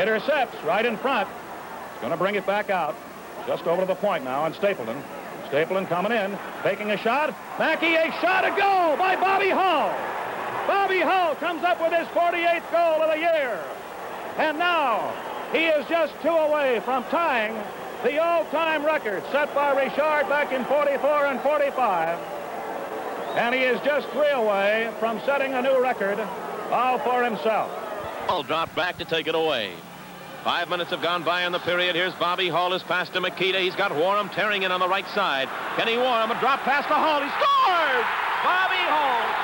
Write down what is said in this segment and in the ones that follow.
Intercepts right in front. He's going to bring it back out. Just over to the point now on Stapleton. Stapleton coming in, taking a shot. Mackey, a shot, a goal by Bobby Hull. Bobby Hull comes up with his 48th goal of the year. And now he is just 2 away from tying the all-time record set by Richard back in 44 and 45. And he is just 3 away from setting a new record all for himself. Hull dropped back to take it away. 5 minutes have gone by in the period. Here's Bobby Hull. Is pass to Makita. He's got Warham tearing in on the right side. Kenny Warham, a drop pass to Hull. He scores! Bobby Hull.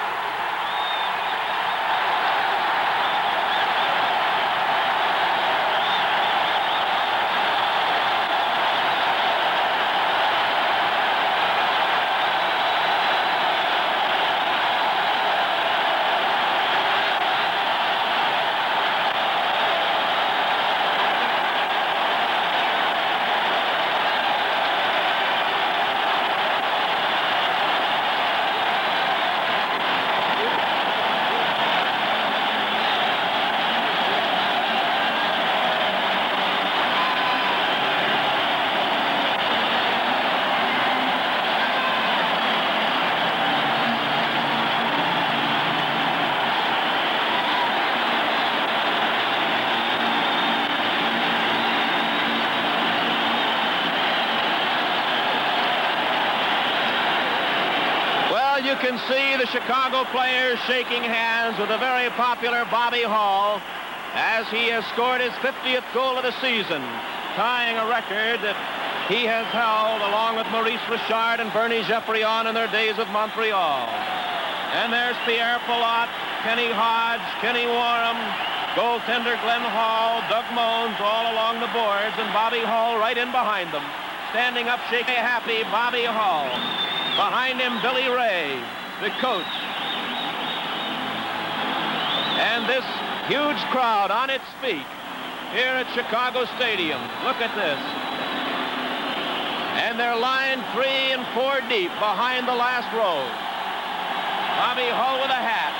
You can see the Chicago players shaking hands with the very popular Bobby Hull as he has scored his 50th goal of the season, tying a record that he has held along with Maurice Richard and Bernie Geoffrion in their days with Montreal. And there's Pierre Pilote, Kenny Hodge, Kenny Warham, goaltender Glenn Hall, Doug Moans all along the boards, and Bobby Hull right in behind them. Standing up, shaking happy, Bobby Hull. Behind him, Billy Ray, the coach. And this huge crowd on its feet here at Chicago Stadium. Look at this. And they're lined 3 and 4 deep behind the last row. Bobby Hull with a hat.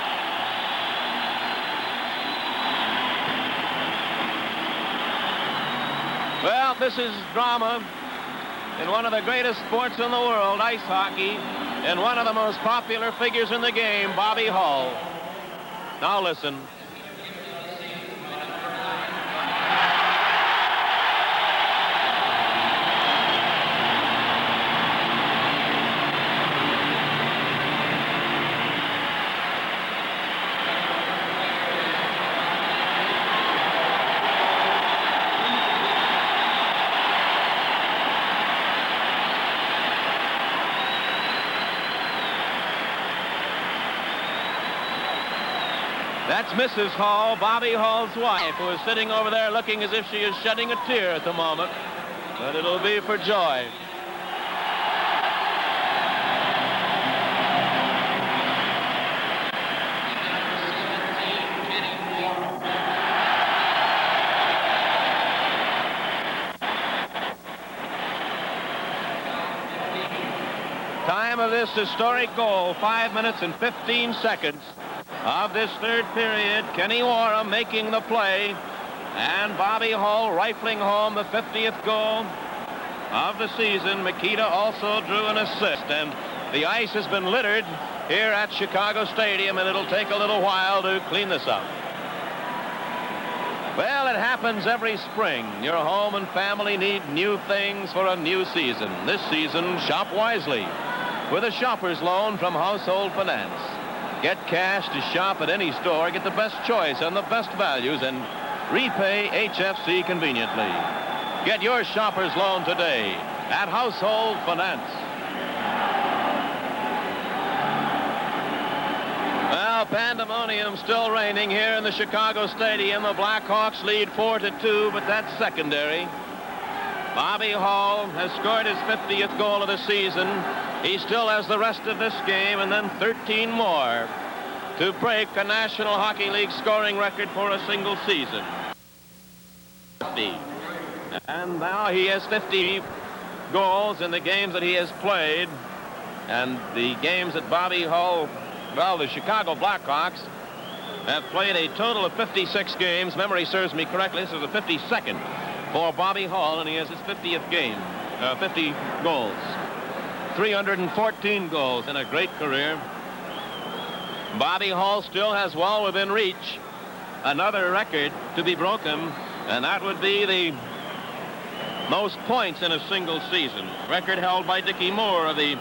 Well, this is drama in one of the greatest sports in the world, ice hockey, and one of the most popular figures in the game, Bobby Hull. Now listen. That's Mrs. Hull, Bobby Hull's wife, who is sitting over there looking as if she is shedding a tear at the moment. But it'll be for joy. Time of this historic goal, 5 minutes and 15 seconds. Of this third period, Kenny Warham making the play, and Bobby Hull rifling home the 50th goal of the season. Makita also drew an assist, and the ice has been littered here at Chicago Stadium, and it'll take a little while to clean this up. Well, it happens every spring. Your home and family need new things for a new season. This season, shop wisely with a shopper's loan from Household Finance. Get cash to shop at any store, get the best choice and the best values, and repay HFC conveniently. Get your shopper's loan today at Household Finance. Well, pandemonium still reigning here in the Chicago Stadium. The Blackhawks lead 4-2, but that's secondary. Bobby Hull has scored his 50th goal of the season. He still has the rest of this game and then 13 more to break a National Hockey League scoring record for a single season. And now he has 50 goals in the games that he has played. And the games that Bobby Hull, well, the Chicago Blackhawks have played a total of 56 games. Memory serves me correctly. This is the 52nd for Bobby Hull, and he has his 50th game, 50 goals. 314 goals in a great career. Bobby Hull still has well within reach another record to be broken, and that would be the most points in a single season. Record held by Dickie Moore of the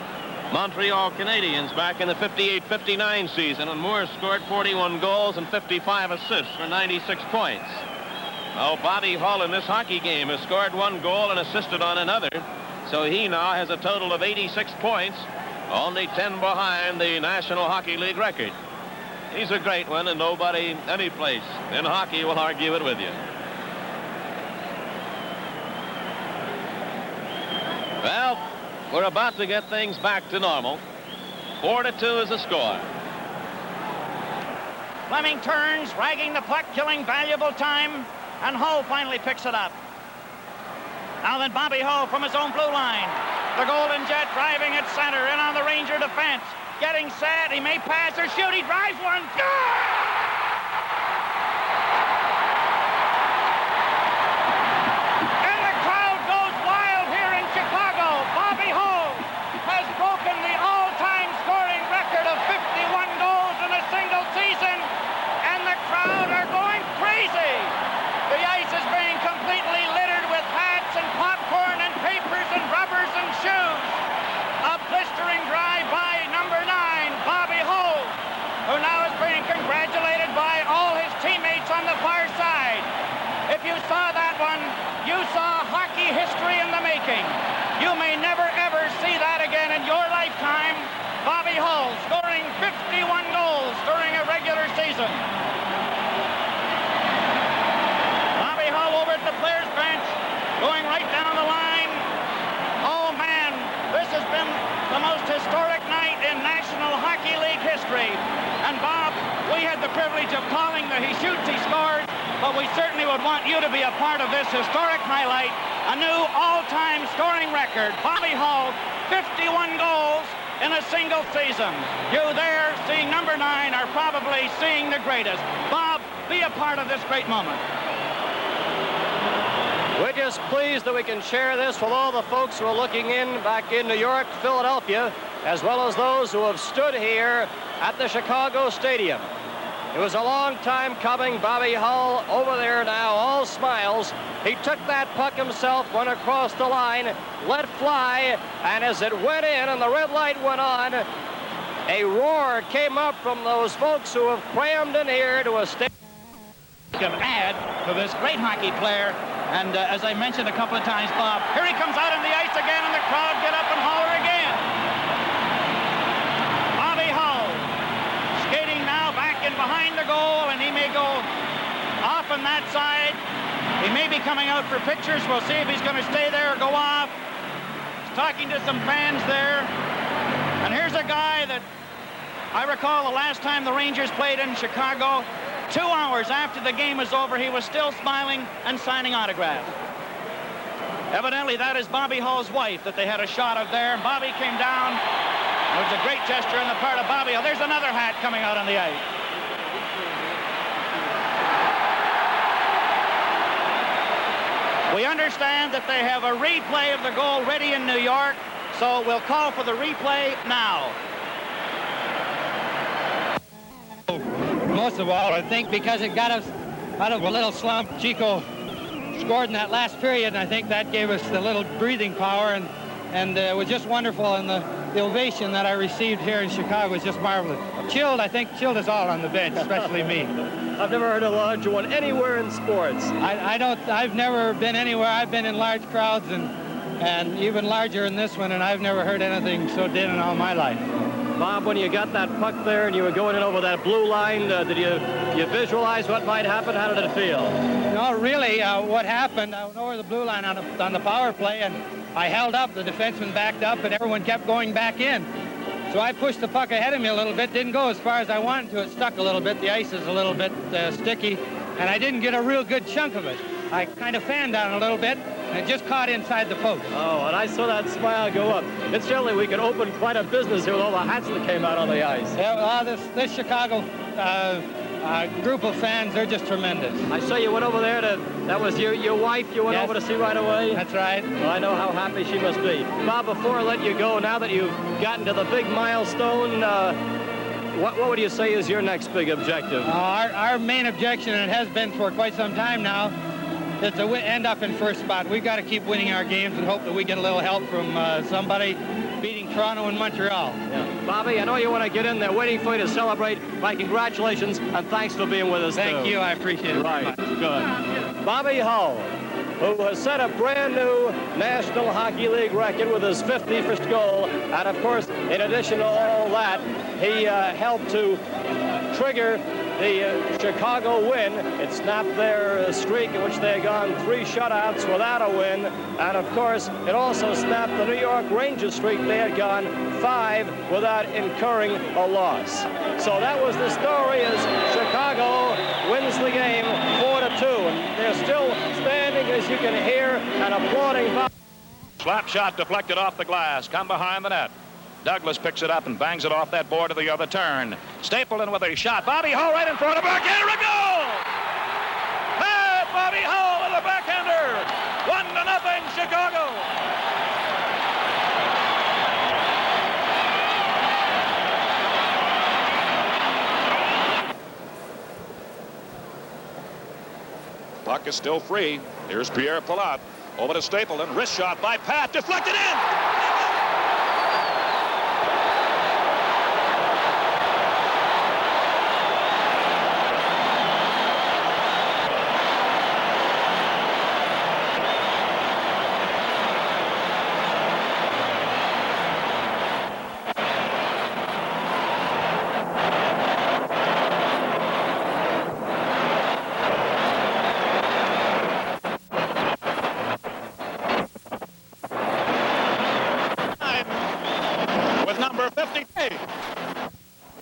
Montreal Canadiens back in the 58-59 season, and Moore scored 41 goals and 55 assists for 96 points. Well, Bobby Hull in this hockey game has scored 1 goal and assisted on another, so he now has a total of 86 points, only 10 behind the National Hockey League record. He's a great one, and nobody any place in hockey will argue it with you. Well, we're about to get things back to normal. 4-2 is the score. Fleming turns, ragging the puck, killing valuable time, and Hull finally picks it up. Now then, Bobby Hull from his own blue line. The Golden Jet driving at center, in on the Ranger defense. Getting set, he may pass or shoot, he drives one. And the crowd goes wild here in Chicago. Bobby Hull has broken the all-time scoring record of 51 goals in a single season, and the crowd are going crazy. The ice is being completely littered with hats and popcorn and papers and rubbers and shoes. A blistering drive by number 9, Bobby Hull, who now is being congratulated by all his teammates on the far side. If you saw that one, you saw hockey history in the making. You may never, ever see that again in your lifetime. Bobby Hull scoring 51 goals during a regular season. Bobby Hull over at the players' bench, going right down the line. Oh, man, this has been the most historic night in National Hockey League history. And Bob, we had the privilege of calling the he shoots, he scores, but we certainly would want you to be a part of this historic highlight, a new all-time scoring record. Bobby Hull, 51 goals in a single season. You there seeing number 9 are probably seeing the greatest. Bob, be a part of this great moment. We're just pleased that we can share this with all the folks who are looking in back in New York, Philadelphia, as well as those who have stood here at the Chicago Stadium. It was a long time coming. Bobby Hull over there now, all smiles. He took that puck himself, went across the line, let fly, and as it went in and the red light went on, a roar came up from those folks who have crammed in here to a stadium. Can add to this great hockey player, and as I mentioned a couple of times, Bob, here he comes out on the ice again, and the crowd get up and holler again. Bobby Hull skating now back in behind the goal, and he may go off on that side. He may be coming out for pictures. We'll see if he's going to stay there or go off. He's talking to some fans there, and here's a guy that I recall the last time the Rangers played in Chicago. 2 hours after the game was over, he was still smiling and signing autographs. Evidently, that is Bobby Hull's wife that they had a shot of there. Bobby came down. It was a great gesture on the part of Bobby Hull. There's another hat coming out on the ice. We understand that they have a replay of the goal ready in New York, so we'll call for the replay now. Most of all, I think because it got us out of a little slump. Chico scored in that last period, and I think that gave us a little breathing power, and it was just wonderful, and the ovation that I received here in Chicago was just marvelous. Chilled, I think, chilled us all on the bench, especially me. I've never heard a larger one anywhere in sports. I've never been anywhere. I've been in large crowds and even larger in this one, and I've never heard anything so dead in all my life. Bob, when you got that puck there and you were going in over that blue line, did you visualize what might happen? How did it feel? No, really, what happened, I went over the blue line on the power play, and I held up. The defenseman backed up, and everyone kept going back in. So I pushed the puck ahead of me a little bit. Didn't go as far as I wanted to. It stuck a little bit. The ice is a little bit sticky, and I didn't get a real good chunk of it. I kind of fanned on it a little bit, and it just caught inside the post. Oh, and I saw that smile go up. Incidentally, we could open quite a business here with all the hats that came out on the ice. Yeah, well, this Chicago group of fans, they're just tremendous. I saw you went over there that was your wife you went Yes. over to see right away? That's right. Well, I know how happy she must be. Bob, before I let you go, now that you've gotten to the big milestone, what would you say is your next big objective? Our main objection, and it has been for quite some time now, is to end up in first spot. We've got to keep winning our games and hope that we get a little help from somebody beating Toronto and Montreal. Yeah. Bobby, I know you want to get in there waiting for you to celebrate. My congratulations and thanks for being with us. Thank you. I appreciate it. Right. Good. Bobby Hull, who has set a brand new National Hockey League record with his 51st goal. And of course, in addition to all that, he helped to trigger the Chicago win. It snapped their streak in which they had gone 3 shutouts without a win. And of course, it also snapped the New York Rangers streak. They had gone 5 without incurring a loss. So that was the story as Chicago wins the game 4-2. And they're still standing, as you can hear, and applauding. Slap shot deflected off the glass. Come behind the net. Douglas picks it up and bangs it off that board to the other turn. Stapleton with a shot. Bobby Hull right in front of backhander. A goal! Hey, Bobby Hull with a backhander. 1-0 Chicago. Puck is still free. Here's Pierre Palat over to Stapleton. Wrist shot by Pat. Deflected in.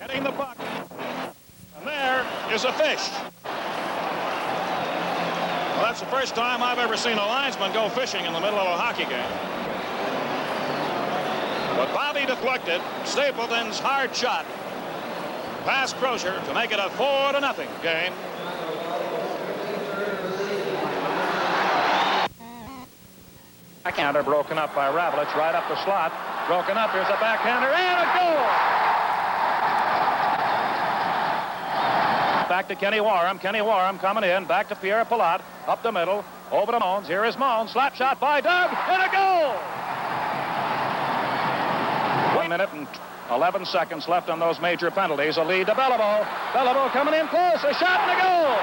Getting the puck. And there is a fish. Well, that's the first time I've ever seen a linesman go fishing in the middle of a hockey game. But Bobby deflected Stapleton's hard shot past Crozier to make it a 4-0 game. Backhander broken up by Ravlich right up the slot. Broken up. Here's a backhander and a goal. Back to Kenny Warham. Kenny Warham coming in. Back to Pierre Palat. Up the middle. Over to Moans. Here is Moans. Slap shot by Doug. And a goal. 1 minute and 11 seconds left on those major penalties. A lead to Beliveau. Beliveau coming in close. A shot and a goal.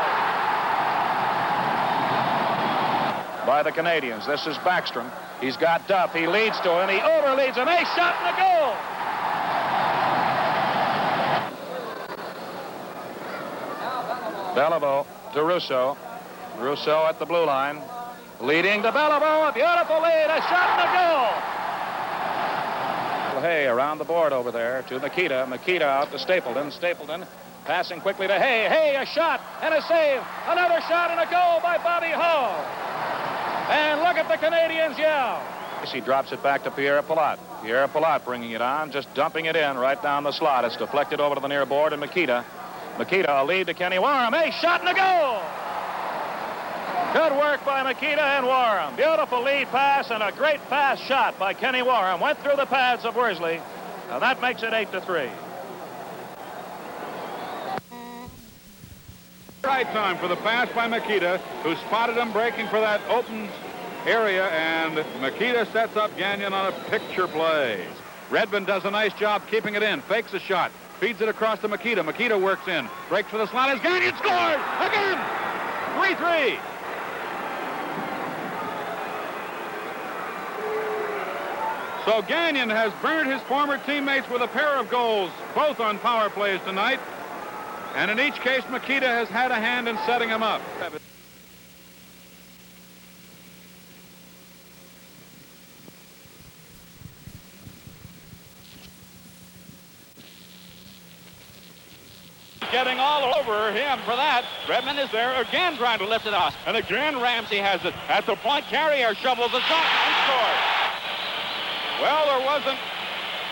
By the Canadians. This is Backstrom. He's got Duff. He leads to him. He overleads him. A shot and a goal. Beliveau to Russo. Russo at the blue line. Leading to Beliveau. A beautiful lead. A shot and a goal. Hay around the board over there to Makita. Makita out to Stapleton. Stapleton passing quickly to Hay. Hay, a shot and a save. Another shot and a goal by Bobby Hull. And look at the Canadians yell. He drops it back to Pierre Palat. Pierre Palat bringing it on, just dumping it in right down the slot. It's deflected over to the near board, and Makita. Makita, a lead to Kenny Warham. A shot and a goal. Good work by Makita and Warham. Beautiful lead pass and a great pass shot by Kenny Warham. Went through the pads of Worsley. And that makes it 8-3. Right time for the pass by Makita, who spotted him breaking for that open area, and Makita sets up Gagnon on a picture play. Redmond does a nice job keeping it in, fakes a shot, feeds it across to Makita. Makita works in, breaks for the slot as Gagnon scored again. 3-3. So Gagnon has burned his former teammates with a pair of goals, both on power plays tonight. And in each case, Makita has had a hand in setting him up. Getting all over him for that. Redmond is there again trying to lift it off. And again Ramsey has it at the point. Carrier shovels the shot and scores. Well, there wasn't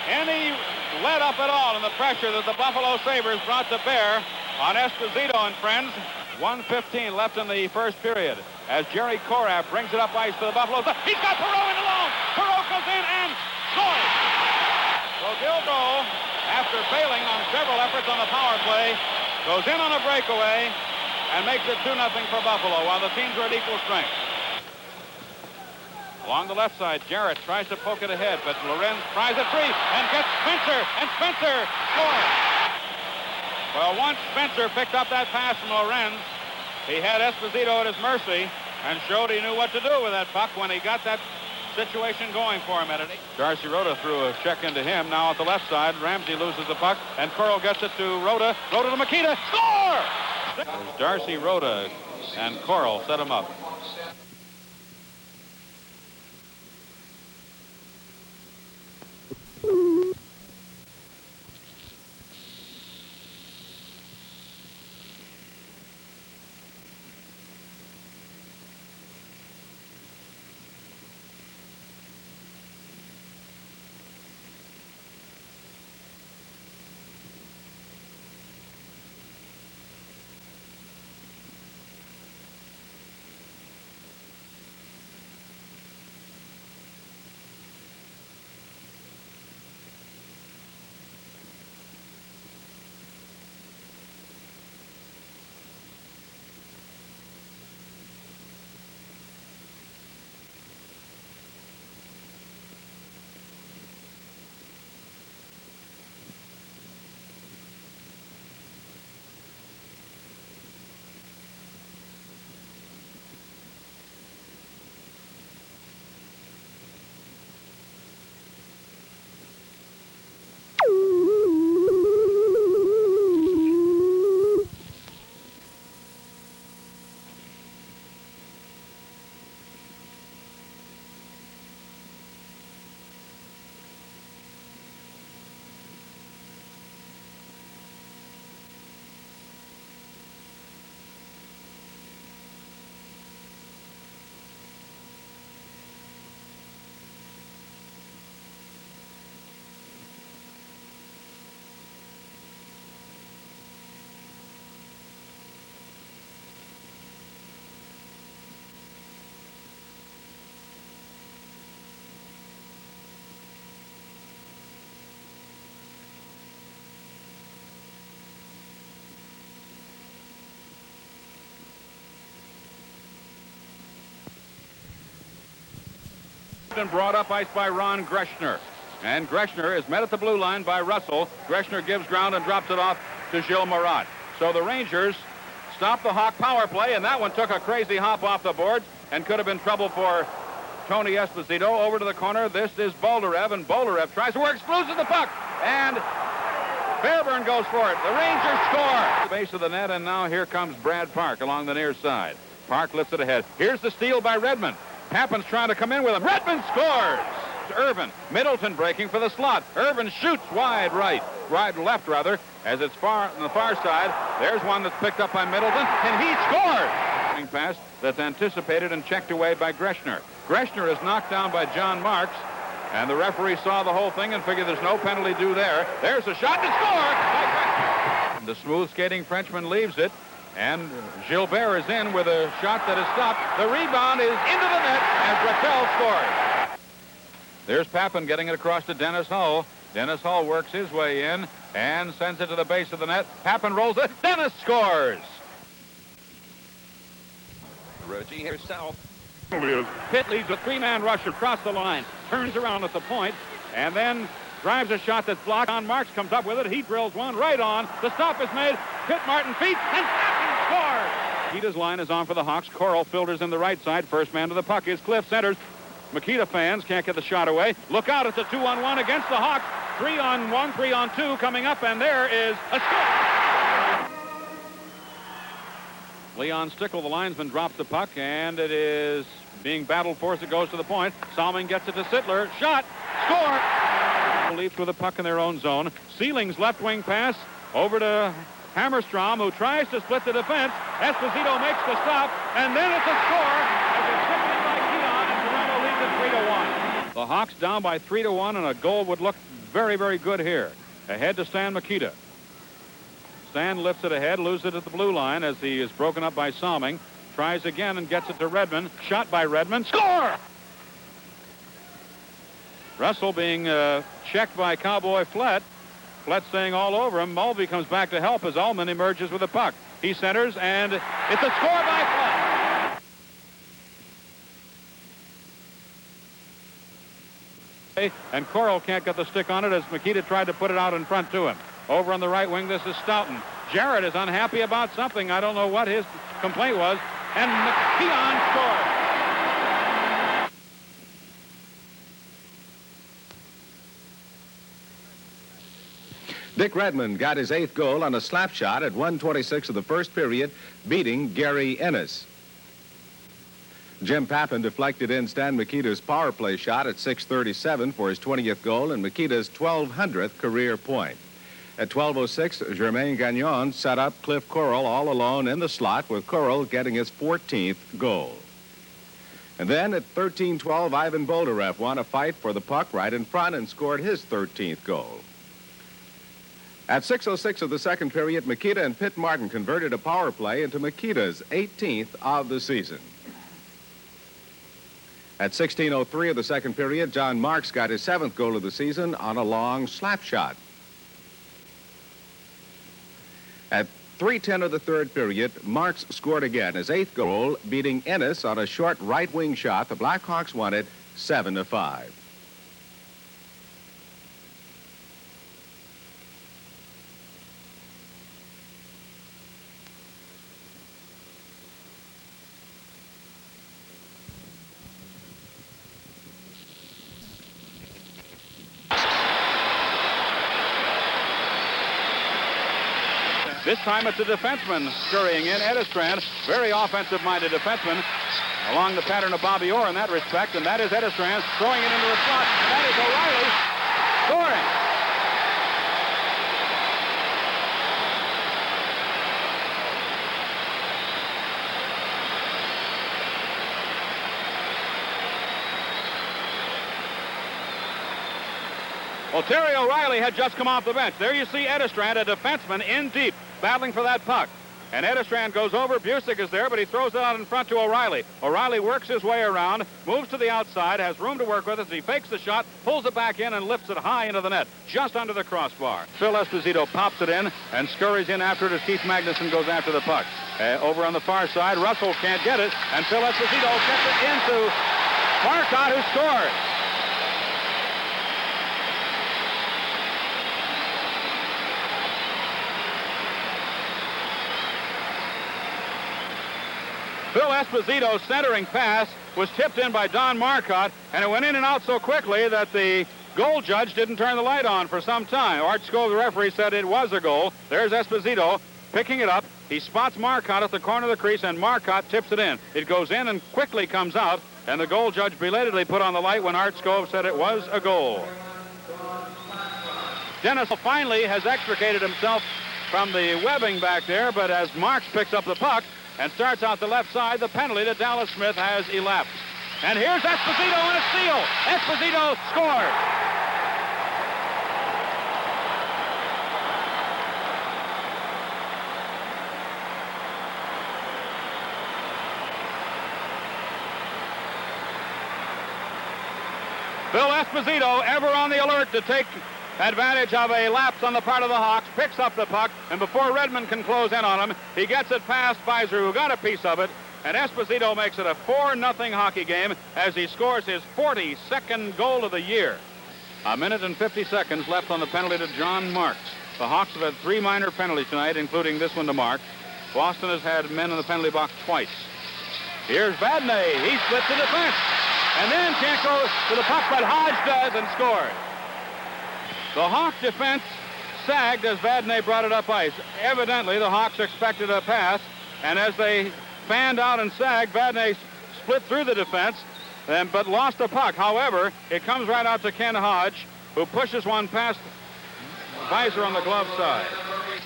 any let up at all in the pressure that the Buffalo Sabres brought to bear on Esposito and friends. 1:15 left in the first period as Jerry Korath brings it up ice to the Buffaloes. He's got Perreault in alone. Perreault goes in and scores. So Gilbo, after failing on several efforts on the power play, goes in on a breakaway and makes it 2-0 for Buffalo while the teams are at equal strength. Along the left side, Jarrett tries to poke it ahead, but Lorenz tries it free and gets Spencer, and Spencer scores. Well, once Spencer picked up that pass from Lorenz, he had Esposito at his mercy and showed he knew what to do with that puck when he got that situation going for him at it. Darcy Rota threw a check into him. Now at the left side, Ramsey loses the puck, and Coral gets it to Rota. Rota to Makita. Score! Darcy Rota and Coral set him up. And brought up ice by Ron Greshner. And Greshner is met at the blue line by Russell. Greshner gives ground and drops it off to Gilles Marat. So the Rangers stop the Hawk power play, and that one took a crazy hop off the board and could have been trouble for Tony Esposito. Over to the corner. This is Boldarev, and Boldarev tries to work, loses the puck, and Fairburn goes for it. The Rangers score. The base of the net, and now here comes Brad Park along the near side. Park lifts it ahead. Here's the steal by Redmond. Pappen's trying to come in with him. Redmond scores! Irvin. Middleton breaking for the slot. Irvin shoots wide left rather, as it's far on the far side. There's one that's picked up by Middleton, and he scores! Pass that's anticipated and checked away by Greshner. Greshner is knocked down by John Marks, and the referee saw the whole thing and figured there's no penalty due there. There's a shot to score! The smooth skating Frenchman leaves it. And Gilbert is in with a shot that is stopped. The rebound is into the net as Rattel scores. There's Pappen getting it across to Dennis Hull. Dennis Hull works his way in and sends it to the base of the net. Pappen rolls it. Dennis scores. Rogie here south. Pitt leads a three-man rush across the line. Turns around at the point and then drives a shot that's blocked. John Marks comes up with it. He drills one right on. The stop is made. Pitt Martin feeds and scores. Makita's line is on for the Hawks. Coral filters in the right side. First man to the puck is Cliff. Centers. Makita fans can't get the shot away. Look out, it's a 2-on-1 against the Hawks. 3-on-1, 3-on-2 coming up, and there is a score. Leon Stickle, the linesman, drops the puck, and it is being battled for as it goes to the point. Salming gets it to Sittler. Shot. Score. Leafs with a puck in their own zone. Sealing's left wing pass over to Hammerstrom, who tries to split the defense. Esposito makes the stop, and then it's a score as it's tipped by Keon, and Toronto leads it 3-1. The Hawks down by 3-1, and a goal would look very, very good here. Ahead to Stan Makita. Stan lifts it ahead, loses it at the blue line as he is broken up by Salming. Tries again and gets it to Redmond. Shot by Redmond. Score! Russell being checked by Cowboy Flett. Flett staying all over him. Mulvey comes back to help as Ullman emerges with the puck. He centers, and it's a score by Flett. And Coral can't get the stick on it as Makita tried to put it out in front to him. Over on the right wing, this is Stoughton. Jarrett is unhappy about something. I don't know what his complaint was. And McKeon scores. Dick Redmond got his 8th goal on a slap shot at 1:26 of the first period, beating Gary Ennis. Jim Pappin deflected in Stan Mikita's power play shot at 6:37 for his 20th goal and Mikita's 1,200th career point. At 12:06, Germain Gagnon set up Cliff Coral all alone in the slot, with Coral getting his 14th goal. And then at 13:12, Ivan Boldarev won a fight for the puck right in front and scored his 13th goal. At 6:06 of the second period, Mikita and Pitt Martin converted a power play into Mikita's 18th of the season. At 16:03 of the second period, John Marks got his 7th goal of the season on a long slap shot. At 3:10 of the third period, Marks scored again his 8th goal, beating Ennis on a short right wing shot. The Blackhawks won it 7-5. This time it's a defenseman scurrying in. Edestrand, very offensive-minded defenseman, along the pattern of Bobby Orr in that respect, and that is Edestrand throwing it into the slot. That is O'Reilly scoring. Well, Terry O'Reilly had just come off the bench. There you see Edestrand, a defenseman, in deep, battling for that puck. And Edestrand goes over. Busick is there, but he throws it out in front to O'Reilly. O'Reilly works his way around, moves to the outside, has room to work with as he fakes the shot, pulls it back in, and lifts it high into the net, just under the crossbar. Phil Esposito pops it in and scurries in after it as Keith Magnuson goes after the puck. Over on the far side, Russell can't get it, and Phil Esposito gets it into Marcotte, who scores. Phil Esposito's centering pass was tipped in by Don Marcotte, and it went in and out so quickly that the goal judge didn't turn the light on for some time. Art Skov, the referee, said it was a goal. There's Esposito picking it up. He spots Marcotte at the corner of the crease, and Marcotte tips it in. It goes in and quickly comes out, and the goal judge belatedly put on the light when Art Skov said it was a goal. Dennis finally has extricated himself from the webbing back there, but as Marks picks up the puck and starts out the left side, the penalty to Dallas Smith has elapsed. And here's Esposito on a steal. Esposito scored. Phil Esposito, ever on the alert to take advantage of a lapse on the part of the Hawks, picks up the puck, and before Redmond can close in on him, he gets it past Beiser, who got a piece of it, and Esposito makes it a 4-0 hockey game as he scores his 42nd goal of the year. A minute and 50 seconds left on the penalty to John Marks. The Hawks have had 3 minor penalties tonight, including this one to Marks. Boston has had men in the penalty box twice. Here's Vadnais. He splits the defense, and then can't go to the puck, but Hodge does and scores. The Hawk defense sagged as Vadnais brought it up ice. Evidently, the Hawks expected a pass, and as they fanned out and sagged, Vadnais split through the defense, but lost the puck. However, it comes right out to Ken Hodge, who pushes one past Beiser on the glove side.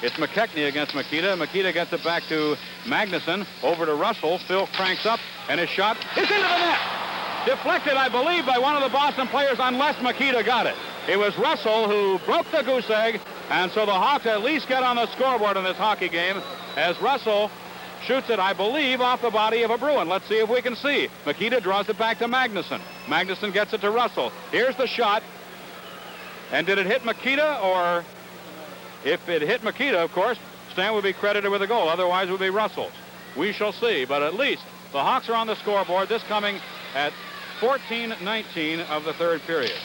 It's McKechnie against Makita. Makita gets it back to Magnuson, over to Russell. Phil cranks up, and his shot is into the net. Deflected, I believe, by one of the Boston players, unless Makita got it. It was Russell who broke the goose egg And so the Hawks at least get on the scoreboard in this hockey game as Russell shoots it, I believe, off the body of a Bruin. Let's see if we can see. Makita draws it back to Magnuson. Magnuson gets it to Russell. Here's the shot. And did it hit Makita, or if it hit Makita, of course, Stan would be credited with a goal. Otherwise, it would be Russell's. We shall see, but at least the Hawks are on the scoreboard. This coming at 14:19 of the third period.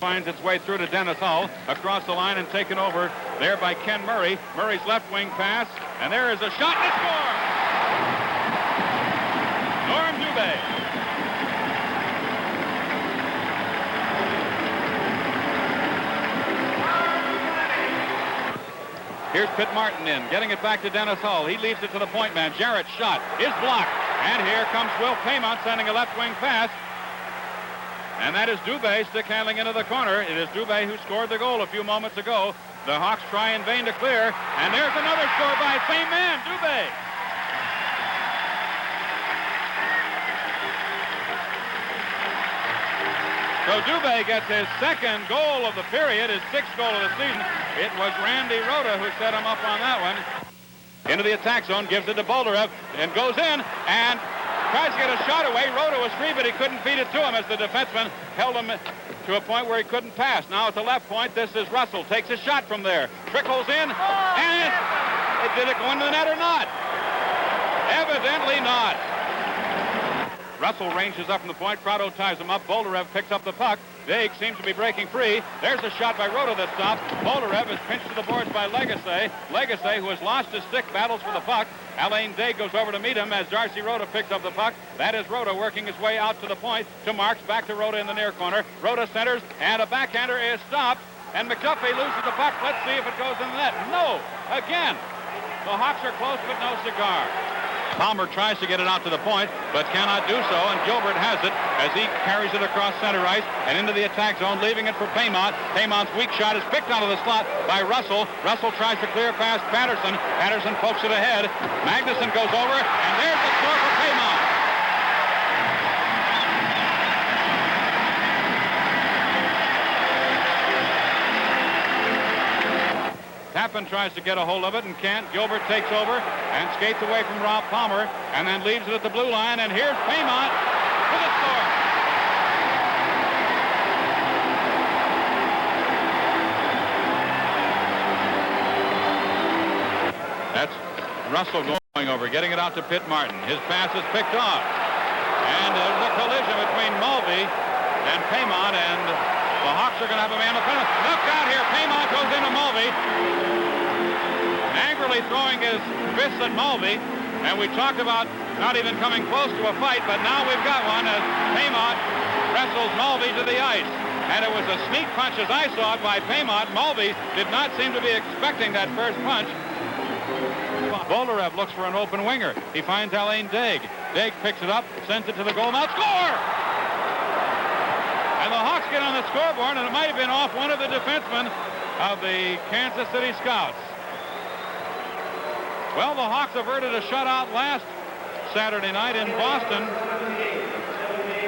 Finds its way through to Dennis Hull, across the line and taken over there by Ken Murray. Murray's left wing pass, and there is a shot and a score! Norm Dubé. Here's Pitt Martin in, getting it back to Dennis Hull. He leaves it to the point man. Jarrett's shot is blocked, and here comes Will Paymont sending a left wing pass. And that is Dubé stick handling into the corner. It is Dubé who scored the goal a few moments ago. The Hawks try in vain to clear. And there's another score by same man, Dubé. So Dubé gets his second goal of the period, his sixth goal of the season. It was Randy Rhoda who set him up on that one. Into the attack zone, gives it to Boldarev, and goes in, and tries to get a shot away. Rhoda was free, but he couldn't feed it to him as the defenseman held him to a point where he couldn't pass. Now at the left point, this is Russell. Takes a shot from there. Trickles in, and did it go into the net or not? Evidently not. Russell ranges up from the point. Prado ties him up. Boldarev picks up the puck. Daig seems to be breaking free. There's a shot by Rhoda that stops. Boldarev is pinched to the boards by Legacy. Legacy, who has lost his stick, battles for the puck. Alain Daig goes over to meet him as Darcy Rhoda picks up the puck. That is Rhoda working his way out to the point to Marks. Back to Rhoda in the near corner. Rhoda centers, and a backhander is stopped. And McDuffie loses the puck. Let's see if it goes in the net. No! Again! The Hawks are close, but no cigar. Palmer tries to get it out to the point, but cannot do so, and Gilbert has it as he carries it across center ice and into the attack zone, leaving it for Paymont. Paymont's weak shot is picked out of the slot by Russell. Russell tries to clear past Patterson. Patterson pokes it ahead. Magnuson goes over, and there's the score for Paymont. Tappan tries to get a hold of it and can't. Gilbert takes over and skates away from Rob Palmer and then leaves it at the blue line. And here's Paymont for the score. That's Russell going over, getting it out to Pitt Martin. His pass is picked off. And there's a collision between Mulvey and Paymont, and the Hawks are going to have a man to penalty. Look out here. Paymont goes into Mulvey, angrily throwing his fists at Mulvey. And we talked about not even coming close to a fight, but now we've got one as Paymont wrestles Mulvey to the ice. And it was a sneak punch as I saw it by Paymont. Mulvey did not seem to be expecting that first punch. Boldarev looks for an open winger. He finds Alain Daig. Daig picks it up, sends it to the goal. Now score! And the Hawks get on the scoreboard, and it might have been off one of the defensemen of the Kansas City Scouts. Well, the Hawks averted a shutout last Saturday night in Boston,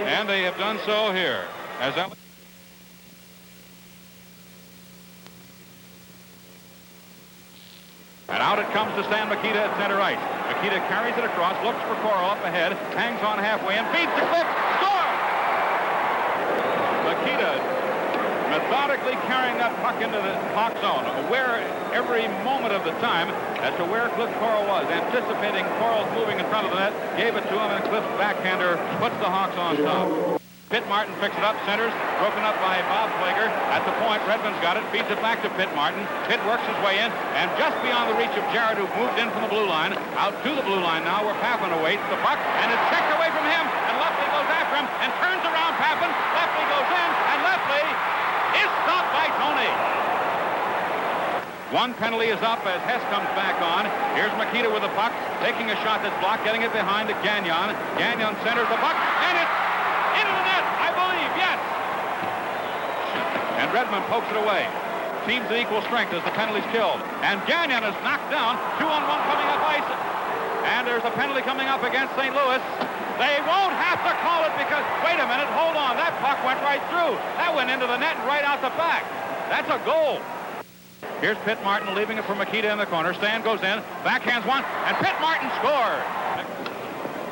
and they have done so here. As And out it comes to Stan Mikita at center ice. Mikita carries it across, looks for Coral up ahead, hangs on halfway, and feeds to Cliff. Score! Mikita methodically carrying that puck into the Hawk zone, aware every moment of the time as to where Cliff Coral was, anticipating Coral moving in front of the net, gave it to him, and Cliff's backhander puts the Hawks on top. Pitt Martin picks it up, centers, broken up by Bob Flager. At the point, Redmond's got it, feeds it back to Pitt Martin. Pitt works his way in, and just beyond the reach of Jarrett, who moved in from the blue line, out to the blue line now, where Pappen awaits the puck, and it's checked away from him, and Lefty goes after him, and turns around Pappen. Lefty goes in, and Lefty is stopped by Tony. One penalty is up as Hess comes back on. Here's Mikita with the puck, taking a shot that's blocked, getting it behind to Gagnon. Gagnon centers the puck, and it's into the net, I believe, yes. And Redmond pokes it away. Teams at equal strength as the penalty's killed. And Gagnon is knocked down. 2-on-1 coming up ice. And there's a penalty coming up against St. Louis. They won't have to call it because, wait a minute, hold on. That puck went right through. That went into the net and right out the back. That's a goal. Here's Pitt Martin leaving it for Mikita in the corner. Stan goes in, backhands one, and Pitt Martin scores.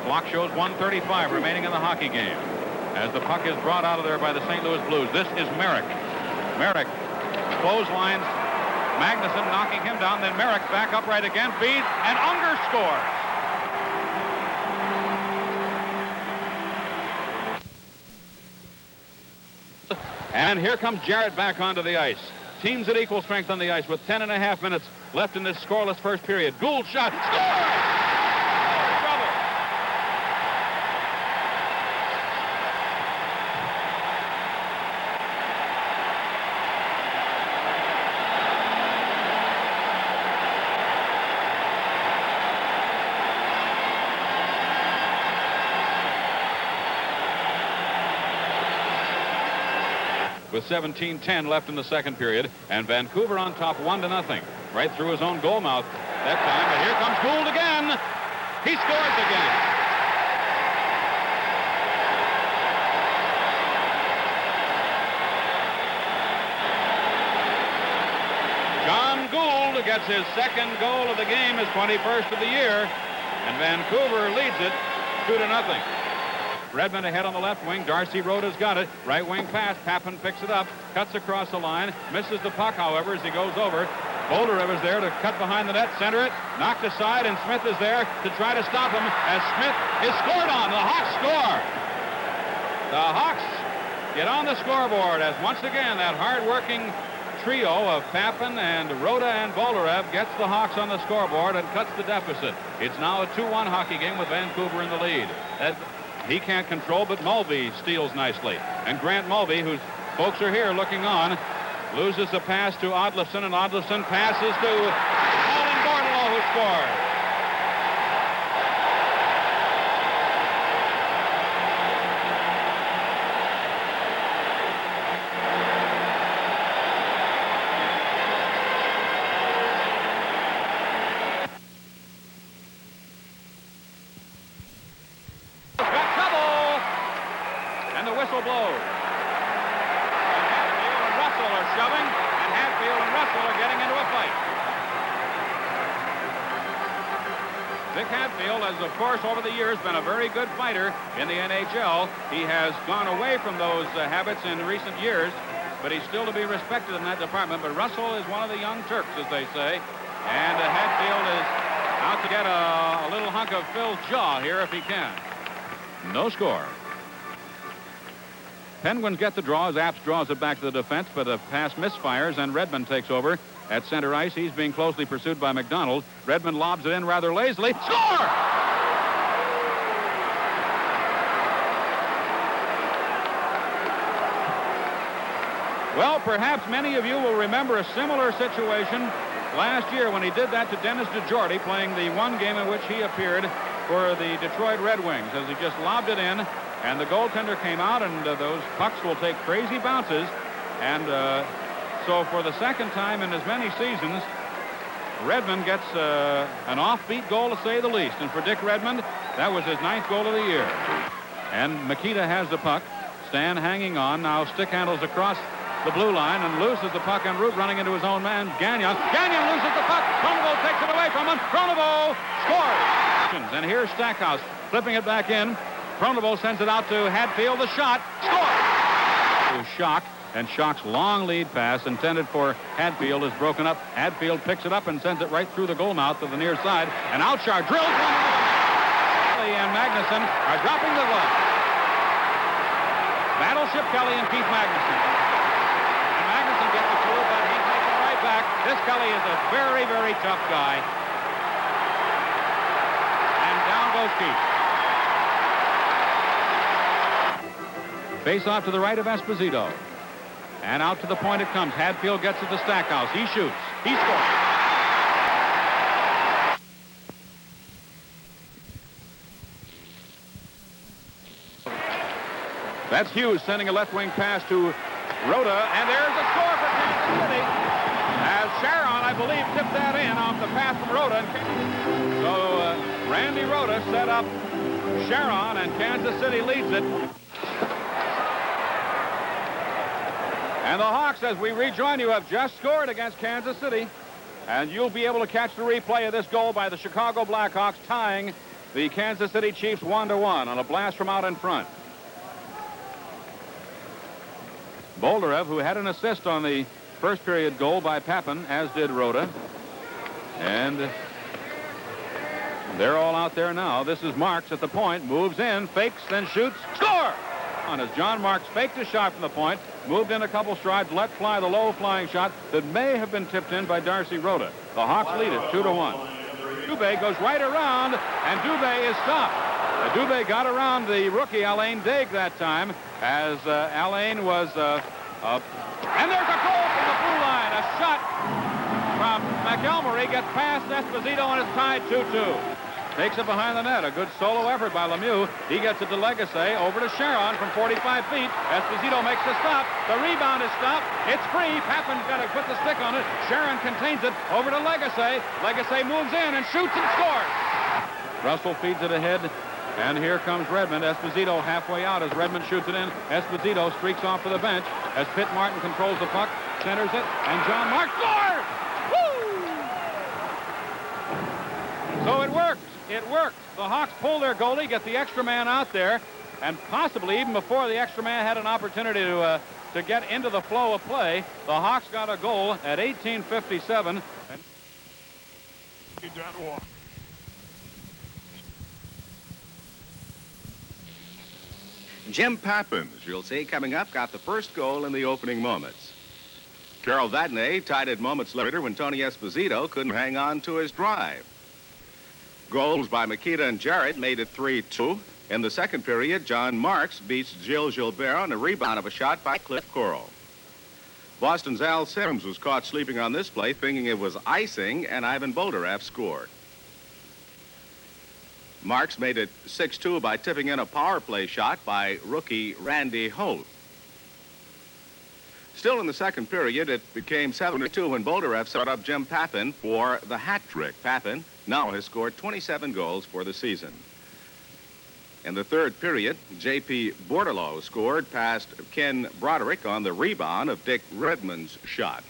Clock shows 1:35 remaining in the hockey game. As the puck is brought out of there by the St. Louis Blues. This is Merrick. Merrick clotheslines Magnuson, knocking him down. Then Merrick back upright again, feeds, and Unger scores. And here comes Jarrett back onto the ice. Teams at equal strength on the ice with 10.5 minutes left in this scoreless first period. Gould shot, score! With 17:10 left in the second period, and Vancouver on top 1-0, right through his own goal mouth that time. But here comes Gould again. He scores again. John Gould gets his second goal of the game, his 21st of the year, and Vancouver leads it 2-0. Redmond ahead on the left wing. Darcy Rhoda's got it. Right wing pass. Pappen picks it up. Cuts across the line. Misses the puck, however, as he goes over. Bolderev is there to cut behind the net. Center it. Knocked aside, and Smith is there to try to stop him as Smith is scored on. The Hawks score. The Hawks get on the scoreboard as once again that hard-working trio of Pappen and Rhoda and Bolderev gets the Hawks on the scoreboard and cuts the deficit. It's now a 2-1 hockey game with Vancouver in the lead. He can't control, but Mulvey steals nicely. And Grant Mulvey, whose folks are here looking on, loses the pass to Odlefson, and Odlefson passes to Colin Bordelot, who scores. Of course, over the years, been a very good fighter in the NHL. He has gone away from those habits in recent years, but he's still to be respected in that department. But Russell is one of the young Turks, as they say, and Hatfield is out to get a little hunk of Phil's jaw here if he can. No score. Penguins get the draw as Apps draws it back to the defense, but a pass misfires, and Redmond takes over at center ice. He's being closely pursued by McDonald. Redmond lobs it in rather lazily. Score! Well, perhaps many of you will remember a similar situation last year when he did that to Dennis DeJordy, playing the one game in which he appeared for the Detroit Red Wings, as he just lobbed it in, and the goaltender came out, and those pucks will take crazy bounces. And so for the second time in as many seasons, Redmond gets an offbeat goal, to say the least. And for Dick Redmond, that was his 9th goal of the year. And Mikita has the puck. Stan hanging on. Now stick handles across the blue line and loses the puck en route, running into his own man, Gagnon. Gagnon loses the puck. Pronovo takes it away from him. Pronovo scores. And here's Stackhouse flipping it back in. Pronovo sends it out to Hadfield. The shot. Score! Shock. And Schock's long lead pass intended for Hadfield is broken up. Hadfield picks it up and sends it right through the goal mouth to the near side. And Outshar drills one. Kelly and Magnuson are dropping the glove. Battleship Kelly and Keith Magnuson. And Magnuson gets the two, but he takes it right back. This Kelly is a very, very tough guy. And down goes Keith. Face off to the right of Esposito. And out to the point it comes. Hadfield gets it to Stackhouse. He shoots. He scores. That's Hughes sending a left wing pass to Rhoda. And there's a score for Kansas City. As Sharon, I believe, tipped that in off the pass from Rhoda. So Randy Rhoda set up Sharon, and Kansas City leads it. And the Hawks, as we rejoin you, have just scored against Kansas City. And you'll be able to catch the replay of this goal by the Chicago Blackhawks, tying the Kansas City Chiefs 1-1 on a blast from out in front. Boldarev, who had an assist on the first period goal by Papin, as did Rhoda. And they're all out there now. This is Marks at the point, moves in, fakes, then shoots, score! As John Marks faked a shot from the point, moved in a couple strides, let fly the low-flying shot that may have been tipped in by Darcy Rhoda. The Hawks lead it 2-1. Dubé goes right around, and Dubé is stopped. Dubé got around the rookie Alain Daig that time, as Alain was... and there's a goal from the blue line. A shot from McElmurray gets past Esposito, and it's tied 2-2. Takes it behind the net. A good solo effort by Lemieux. He gets it to Legacy. Over to Sharon from 45 feet. Esposito makes the stop. The rebound is stopped. It's free. Papin's got to put the stick on it. Sharon contains it. Over to Legacy. Legacy moves in and shoots and scores. Russell feeds it ahead. And here comes Redmond. Esposito halfway out as Redmond shoots it in. Esposito streaks off to the bench as Pitt Martin controls the puck, centers it, and John Marks scores! Woo! So it worked. It worked. The Hawks pull their goalie, get the extra man out there, and possibly even before the extra man had an opportunity to get into the flow of play, the Hawks got a goal at 18:57. Jim Papin, as you'll see, coming up, got the first goal in the opening moments. Carol Vadnais tied it moments later when Tony Esposito couldn't hang on to his drive. Goals by Makita and Jarrett made it 3-2. In the second period, John Marks beats Gilles Gilbert on a rebound of a shot by Cliff Coral. Boston's Al Sims was caught sleeping on this play, thinking it was icing, and Ivan Boldarev scored. Marks made it 6-2 by tipping in a power play shot by rookie Randy Holt. Still in the second period, it became 7-2 when Boldarev set up Jim Papin for the hat trick. Papin now has scored 27 goals for the season. In the third period, J.P. Bordelot scored past Ken Broderick on the rebound of Dick Redmond's shot.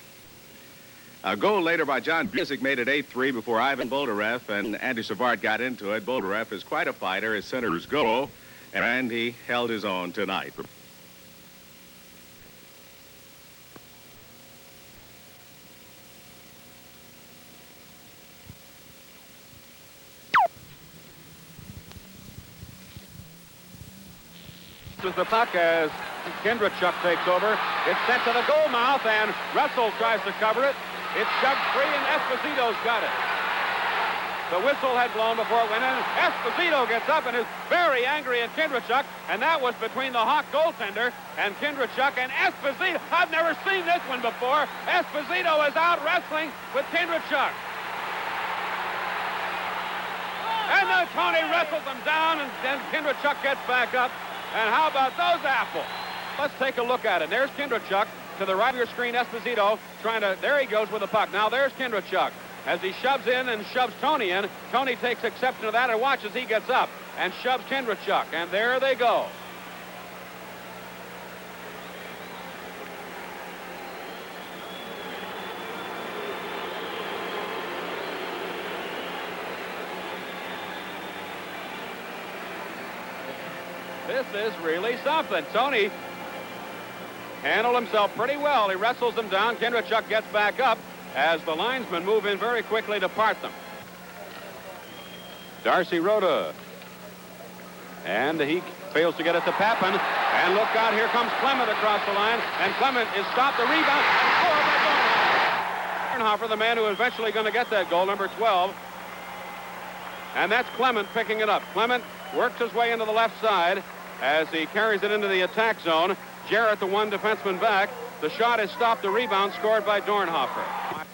A goal later by John Busick made it 8-3 before Ivan Boldarev and Andy Savard got into it. Boldarev is quite a fighter, his centers go, and he held his own tonight. The puck as Kindrachuk takes over. It's sent to the goal mouth, and Russell tries to cover it. It's shoved free, and Esposito's got it. The whistle had blown before it went in. Esposito gets up and is very angry at Kindrachuk, and that was between the Hawk goaltender and Kindrachuk and Esposito. I've never seen this one before. Esposito is out wrestling with Kindrachuk. And then Tony wrestles him down, and then Kindrachuk gets back up. And how about those apples? Let's take a look at it. There's Kindrachuk. To the right of your screen, Esposito trying to... There he goes with the puck. Now there's Kindrachuk. As he shoves in and shoves Tony in, Tony takes exception to that and watches he gets up and shoves Kindrachuk. And there they go. this is really something. Tony handled himself pretty well. He wrestles them down. Kindrachuk gets back up as the linesmen move in very quickly to part them. Darcy Rhoda. And he fails to get it to Papin. And look out, here comes Clement across the line. And Clement is stopped. The rebound. Scored by Dornhofer. Dornhofer, the man who is eventually going to get that goal, number 12. And that's Clement picking it up. Clement works his way into the left side as he carries it into the attack zone. Jarrett, the one defenseman back. The shot is stopped. The rebound scored by Dornhofer.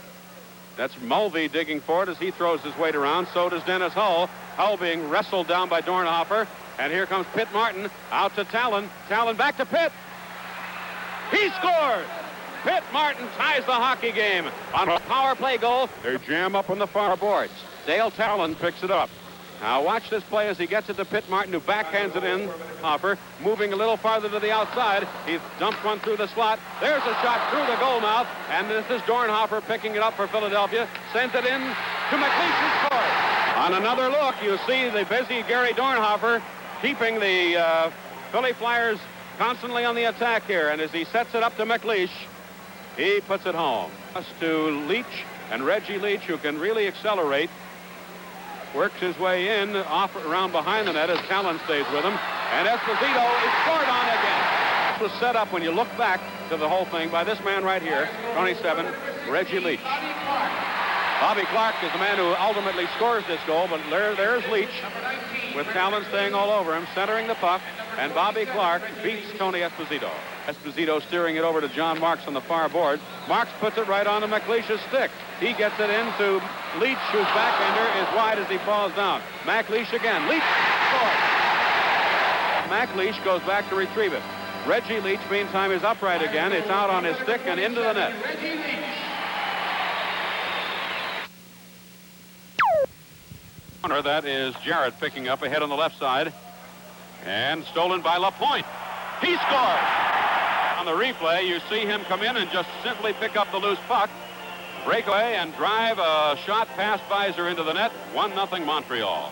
That's Mulvey digging for it as he throws his weight around. So does Dennis Hull. Hull being wrestled down by Dornhofer. And here comes Pitt Martin out to Talon. Talon back to Pitt. He scores! Pitt Martin ties the hockey game on a power play goal. They jam up on the far boards. Dale Talon picks it up. Now watch this play as he gets it to Pitt Martin, who backhands it in. Hoffer moving a little farther to the outside. He's dumped one through the slot. There's a shot through the goal mouth. And this is Dornhofer picking it up for Philadelphia. Sends it in to McLeish, who scores. On another look, you see the busy Gary Dornhofer keeping the Philly Flyers constantly on the attack here. And as he sets it up to McLeish, he puts it home. To Leach and Reggie Leach, who can really accelerate. Works his way in, off around behind the net as Talon stays with him. And Esposito is scored on again. This was set up, when you look back to the whole thing, by this man right here, 27, Reggie Leach. Bobby Clark is the man who ultimately scores this goal, but there's Leach with Talon staying all over him, centering the puck, and Bobby Clark beats Tony Esposito. Esposito steering it over to John Marks on the far board. Marks puts it right on to McLeish's stick. He gets it into Leach, whose backhander is wide as he falls down. McLeish again. Leach scores. McLeish goes back to retrieve it. Reggie Leach, meantime, is upright again. It's out on his stick and into the net. That is Jarrett picking up ahead on the left side. And stolen by LaPointe. He scores! On the replay, you see him come in and just simply pick up the loose puck, break away, and drive a shot past Visor into the net. 1-0 Montreal.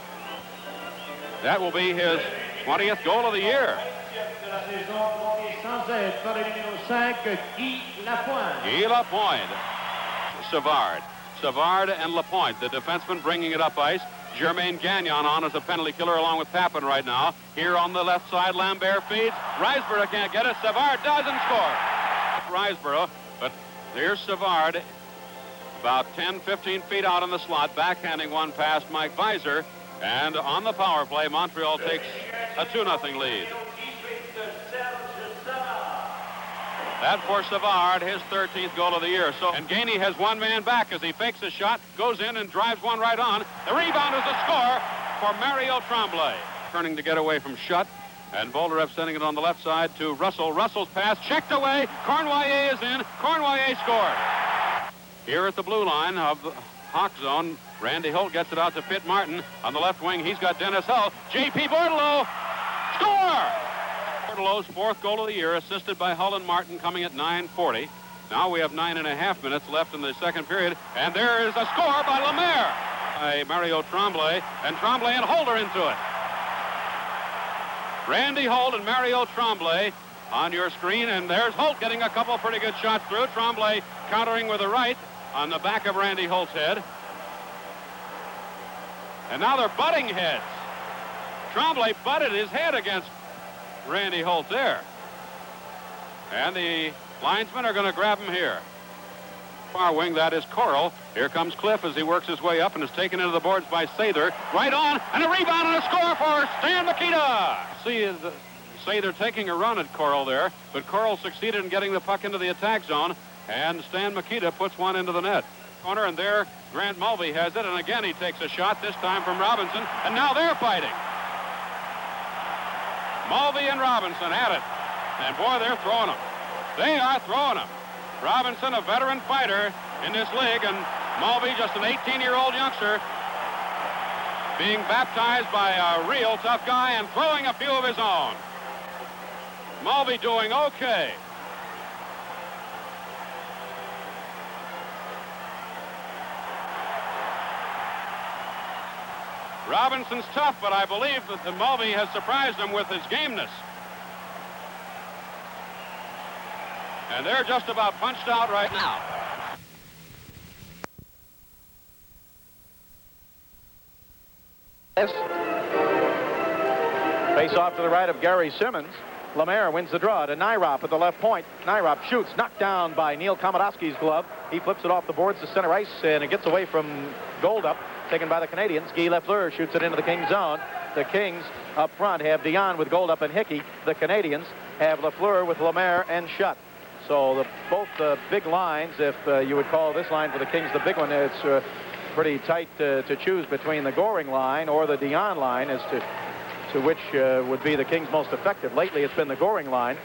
That will be his 20th goal of the year. Guy Lapointe. Savard and Lapointe, the defenseman, bringing it up ice. Jermaine Gagnon on as a penalty killer along with Papin right now. Here on the left side, Lambert feeds. Riseborough can't get it. Savard doesn't score. Riseborough, but here's Savard about 10, 15 feet out in the slot, backhanding one past Mike Visor. And on the power play, Montreal takes a 2-0 lead. That for Savard, his 13th goal of the year. And Gainey has one man back as he fakes a shot, goes in and drives one right on. The rebound is a score for Mario Tremblay. Turning to get away from Schutt, and Boldarev sending it on the left side to Russell. Russell's pass checked away. Cornwallis is in. Cornwallis scored. Here at the blue line of the Hawk zone, Randy Holt gets it out to Pitt Martin. On the left wing, he's got Dennis Hull. J.P. Bortolo, score! Bortolo's 4th goal of the year, assisted by Hull and Martin, coming at 9:40. Now we have 9.5 minutes left in the second period, and there is a score by Lemaire. By Mario Tremblay, and Tremblay and Holt are into it. Randy Holt and Mario Tremblay on your screen, and there's Holt getting a couple pretty good shots through. Tremblay countering with the right on the back of Randy Holt's head. And now they're butting heads. Tremblay butted his head against Randy Holt there. And the linesmen are going to grab him here. Far wing, that is Coral. Here comes Cliff as he works his way up and is taken into the boards by Sather. Right on, and a rebound and a score for Stan Mikita. See Sather taking a run at Coral there, but Coral succeeded in getting the puck into the attack zone, and Stan Mikita puts one into the net. Corner, and there Grant Mulvey has it, and again he takes a shot, this time from Robinson, and now they're fighting. Mulvey and Robinson at it. And boy, they're throwing them. They are throwing them. Robinson, a veteran fighter in this league, and Mulvey, just an 18-year-old youngster, being baptized by a real tough guy and throwing a few of his own. Mulvey doing okay. Robinson's tough, but I believe that the Mulvey has surprised him with his gameness. And they're just about punched out right now. Face off to the right of Gary Simmons. Lemaire wins the draw to Nyrop at the left point. Nyrop shoots, knocked down by Neil Komodowski's glove. He flips it off the boards to center ice, and it gets away from Goldup, taken by the Canadians. Guy Lafleur shoots it into the Kings zone. The Kings up front have Dion with Goldup and Hickey. The Canadians have Lafleur with Lemaire and Schutt. So both the big lines, if you would call this line for the Kings the big one, it's pretty tight to choose between the Goring line or the Dion line as to which would be the Kings most effective. Lately, it's been the Goring line.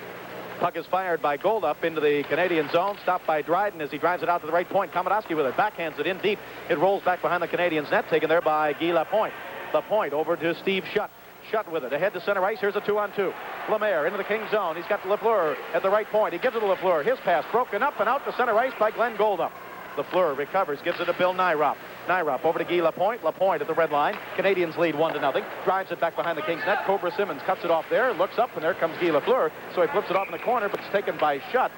Puck is fired by Goldup into the Canadian zone, stopped by Dryden as he drives it out to the right point. Komodowski with it, backhands it in deep. It rolls back behind the Canadians' net, taken there by Guy Lapointe. Lapointe over to Steve Schutt. Schutt with it, ahead to center ice. Here's a 2-on-2. Lemaire into the Kings zone. He's got Lafleur at the right point. He gives it to Lafleur. His pass broken up and out to center ice by Glenn Goldup. Lafleur recovers, gives it to Bill Nyrop. Nyrop over to Guy Lapointe. Lapointe at the red line. Canadians lead 1-0. Drives it back behind the Kings net. Cobra Simmons cuts it off there, looks up, and there comes Guy Lafleur. So he flips it off in the corner, but it's taken by Schutt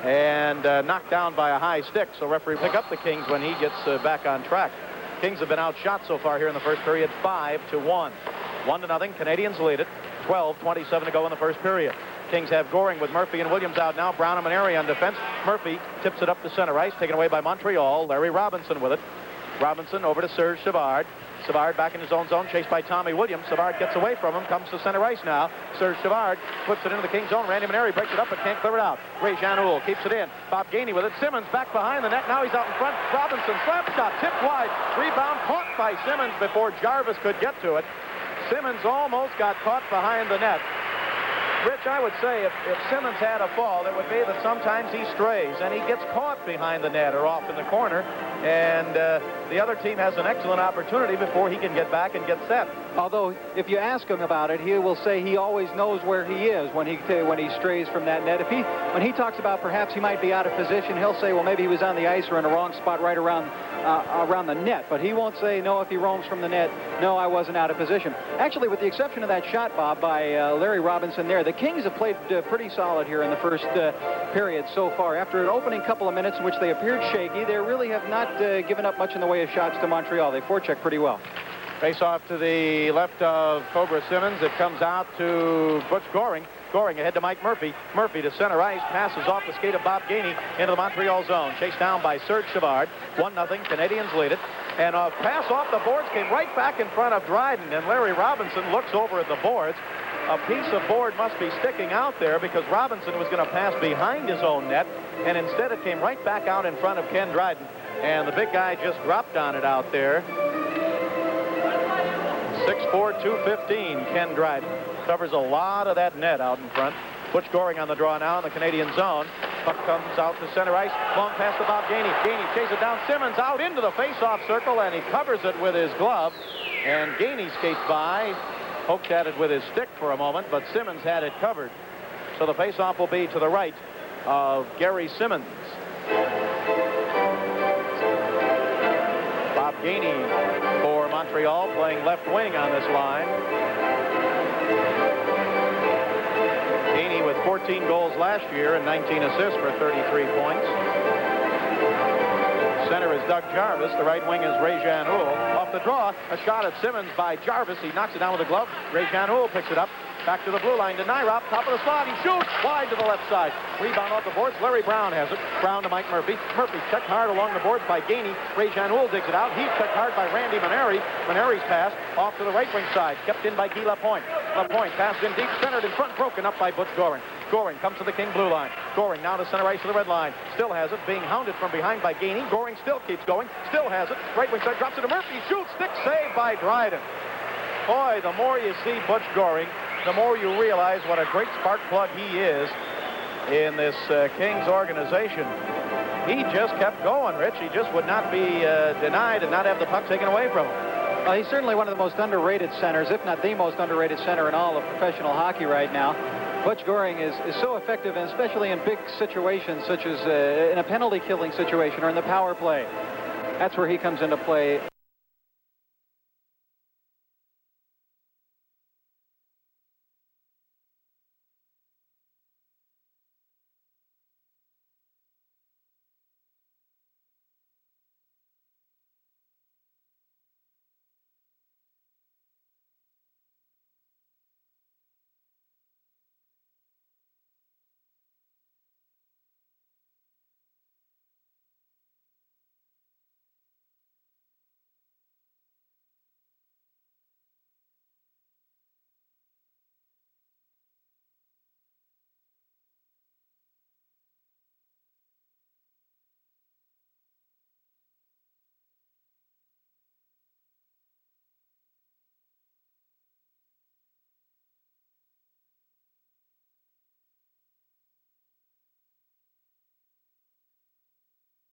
and knocked down by a high stick. So referee pick up the Kings when he gets back on track. Kings have been outshot so far here in the first period, 5-1. 1-0. Canadians lead it. 12:27 to go in the first period. Kings have Goring with Murphy and Williams out now. Brown and Maneri on defense. Murphy tips it up to center ice, taken away by Montreal. Larry Robinson with it. Robinson over to Serge Savard. Savard back in his own zone, chased by Tommy Williams. Savard gets away from him, comes to center ice now. Serge Savard flips it into the Kings zone. Randy Maneri breaks it up but can't clear it out. Ray Jean-Houl keeps it in. Bob Gainey with it. Simmons back behind the net. Now he's out in front. Robinson slap shot, tipped wide. Rebound caught by Simmons before Jarvis could get to it. Simmons almost got caught behind the net. Rich, I would say if Simmons had a fall, it would be that sometimes he strays and he gets caught behind the net or off in the corner, and the other team has an excellent opportunity before he can get back and get set. Although, if you ask him about it, he will say he always knows where he is when he strays from that net. When he talks about perhaps he might be out of position, he'll say, well, maybe he was on the ice or in a wrong spot right around the net. But he won't say, no, if he roams from the net, no, I wasn't out of position. Actually, with the exception of that shot, Bob, by Larry Robinson there, the Kings have played pretty solid here in the first period so far. After an opening couple of minutes in which they appeared shaky, they really have not given up much in the way of shots to Montreal. They forecheck pretty well. Face off to the left of Cobra Simmons. It comes out to Butch Goring. Goring ahead to Mike Murphy. Murphy to center ice. Passes off the skate of Bob Gainey into the Montreal zone. Chased down by Serge Savard. 1-0. Canadians lead it. And a pass off the boards came right back in front of Dryden. And Larry Robinson looks over at the boards. A piece of board must be sticking out there because Robinson was going to pass behind his own net. And instead it came right back out in front of Ken Dryden. And the big guy just dropped on it out there. 6'4", 215, Ken Dryden. Covers a lot of that net out in front. Butch Goring on the draw now in the Canadian zone. Puck comes out to center ice. Long pass to Bob Gainey. Gainey chases it down. Simmons out into the face-off circle, and he covers it with his glove. And Gainey skates by. Poked at it with his stick for a moment, but Simmons had it covered. So the face-off will be to the right of Gary Simmons. Bob Gainey for Montreal playing left wing on this line. Gainey with 14 goals last year and 19 assists for 33 points. Center is Doug Jarvis. The right wing is Ray Jean-Houl. Off the draw, a shot at Simmons by Jarvis. He knocks it down with a glove. Ray Jean-Houl picks it up. Back to the blue line to Nyrop. Top of the slot. He shoots wide to the left side. Rebound off the boards. Larry Brown has it. Brown to Mike Murphy. Murphy checked hard along the boards by Gainey. Ray Jean-Houl digs it out. He's checked hard by Randy Maneri. Maneri's pass off to the right wing side. Kept in by Guy Lapointe. Lapointe passed in deep, centered in front, broken up by Butch Goring. Goring comes to the King blue line. Goring now to center ice to the red line. Still has it. Being hounded from behind by Gainey. Goring still keeps going. Still has it. Right wing side drops it to Murphy. Shoots. Stick save by Dryden. Boy, the more you see Butch Goring, the more you realize what a great spark plug he is in this Kings organization. He just kept going, Rich. He just would not be denied and not have the puck taken away from him. Well, he's certainly one of the most underrated centers, if not the most underrated center in all of professional hockey right now. Butch Goring is so effective, and especially in big situations such as in a penalty-killing situation or in the power play. That's where he comes into play